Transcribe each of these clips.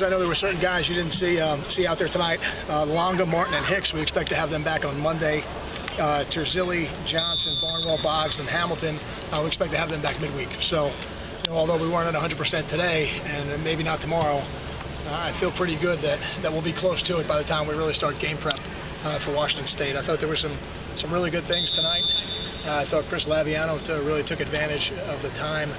I know there were certain guys you didn't see out there tonight. Longa, Martin, and Hicks. We expect to have them back on Monday. Terzilli, Johnson, Barnwell, Boggs, and Hamilton. We expect to have them back midweek. So, although we weren't at 100% today, and maybe not tomorrow, I feel pretty good that we'll be close to it by the time we really start game prep for Washington State. I thought there were some really good things tonight. I thought Chris Laviano really took advantage of the time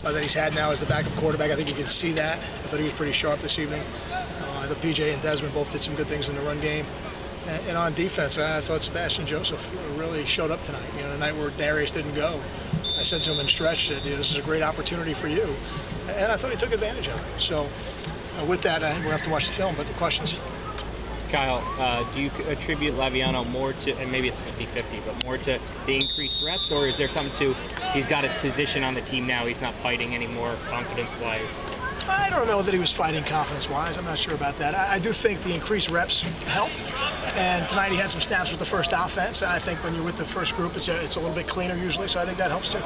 that he's had now as the backup quarterback. I think you can see that. I thought he was pretty sharp this evening. I thought PJ and Desmond both did some good things in the run game. And on defense, I thought Sebastian Joseph really showed up tonight. The night where Darius didn't go, I said to him in stretch that this is a great opportunity for you. And I thought he took advantage of it. So with that, I think we'll have to watch the film. But the questions. Kyle, do you attribute Laviano more to, and maybe it's 50-50, but more to the increased reps, or is there something to he's got his position on the team now, he's not fighting anymore confidence-wise? I don't know that he was fighting confidence-wise. I'm not sure about that. I do think the increased reps help, and tonight he had some snaps with the first offense. I think when you're with the first group, it's a little bit cleaner usually, so I think that helps too.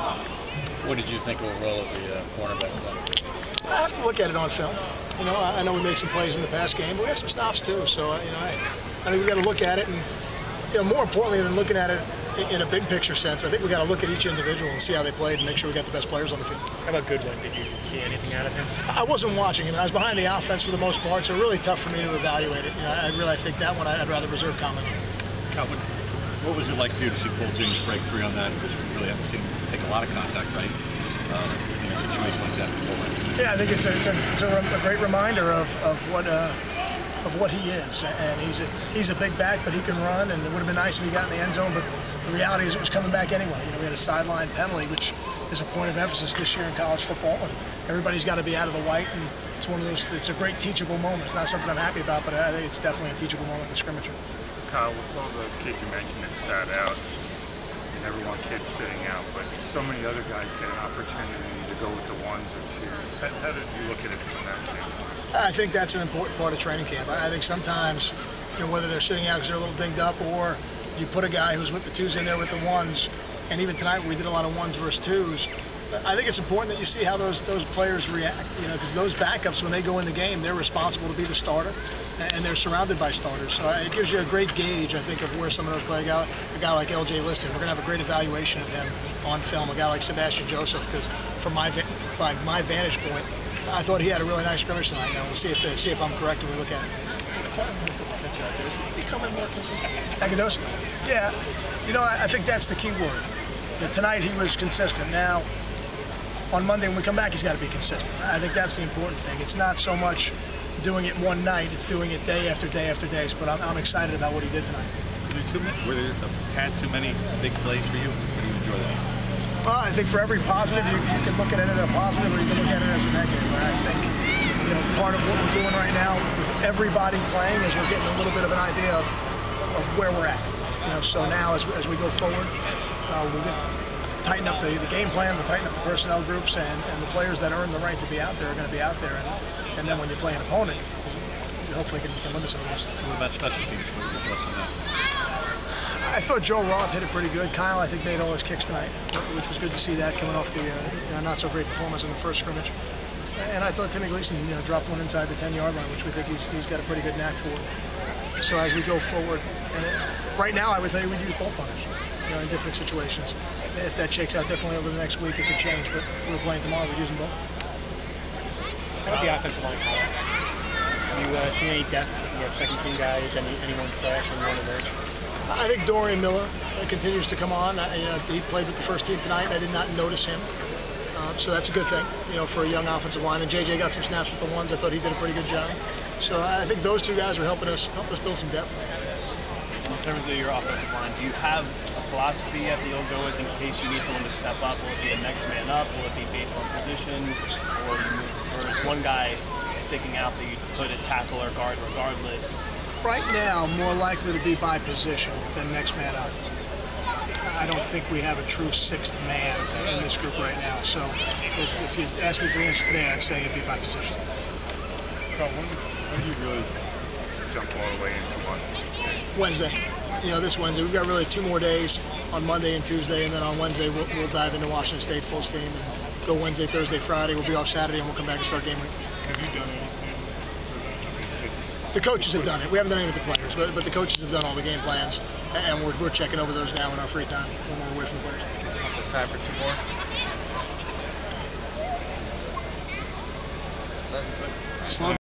What did you think overall of the cornerback play? I have to look at it on film. I know we made some plays in the past game, but we had some stops too. So, I think we got to look at it, and more importantly than looking at it in a big picture sense, I think we got to look at each individual and see how they played and make sure we got the best players on the field. How about Goodwin? Did you see anything out of him? I wasn't watching him. I was behind the offense for the most part, so really tough for me to evaluate it. I think that one I'd rather reserve comment on. Calvin, what was it like for you to see Paul James break free on that? Because we really haven't seen him take a lot of contact, right? In a situation like that before. Yeah, I think it's a great reminder of what he is, and he's a big back, but he can run, and it would have been nice if he got in the end zone, but the reality is it was coming back anyway. We had a sideline penalty, which is a point of emphasis this year in college football, and everybody's got to be out of the white, and it's one of those. It's a great teachable moment. It's not something I'm happy about, but I think it's definitely a teachable moment in the scrimmage. Kyle, with all the kids you mentioned that sat out, and every one kid sitting out, but so many other guys get an opportunity to go with the ones or twos. How did you look at it from that standpoint? I think that's an important part of training camp. I think sometimes, whether they're sitting out because they're a little dinged up, or you put a guy who's with the twos in there with the ones, and even tonight we did a lot of ones versus twos. I think it's important that you see how those players react, because those backups, when they go in the game, they're responsible to be the starter, and they're surrounded by starters. So it gives you a great gauge, I think, of where some of those players go. A guy like L.J. Liston, we're going to have a great evaluation of him on film. A guy like Sebastian Joseph, because from my vantage point, I thought he had a really nice scrimmage tonight. Now we'll see if I'm correct when we look at it. Is he becoming more consistent? Agados? Yeah. I think that's the key word. Tonight he was consistent. Now, on Monday when we come back, he's got to be consistent. I think that's the important thing. It's not so much doing it one night, it's doing it day after day after day. But I'm excited about what he did tonight. Were there a tad too many big plays for you? Or do you enjoy that? Well, I think for every positive, you can look at it as a positive or you can look at it as a negative. And I think part of what we're doing right now with everybody playing is we're getting a little bit of an idea of where we're at. So now as we go forward, we'll tighten up the game plan, we'll tighten up the personnel groups, and the players that earn the right to be out there are going to be out there. And then when you play an opponent, you hopefully can limit some of those. What about special teams? What were your thoughts on that? I thought Joe Roth hit it pretty good. Kyle, I think, made all his kicks tonight, which was good to see that coming off the not so great performance in the first scrimmage. And I thought Timmy Gleason dropped one inside the 10-yard line, which we think he's got a pretty good knack for. So as we go forward, right now I would tell you we'd use both punters in different situations. If that shakes out differently over the next week, it could change. But if we were playing tomorrow, we'd use them both. How about the offensive line? Have you seen any depth with your second team guys? Anyone fresh and one emerge? I think Dorian Miller continues to come on. He played with the first team tonight. I did not notice him. So that's a good thing, for a young offensive line. And JJ got some snaps with the ones. I thought he did a pretty good job. So I think those two guys are helping us build some depth. In terms of your offensive line, do you have a philosophy yet that you'll go with in case you need someone to step up? Will it be a next man up? Will it be based on position? Or is one guy sticking out that you put at tackle or guard regardless? Right now, more likely to be by position than next man up. I don't think we have a true sixth man in this group right now. So if you ask me for the answer today, I'd say it'd be by position. Carl, when do you really jump all the way into Washington? Wednesday. This Wednesday. We've got really 2 more days on Monday and Tuesday, and then on Wednesday we'll dive into Washington State full steam and go Wednesday, Thursday, Friday. We'll be off Saturday, and we'll come back and start game week. Have you done anything The coaches have done it. We haven't done it with the players, but the coaches have done all the game plans, and we're checking over those now in our free time when we're away from the players. Time for 2 more. Slow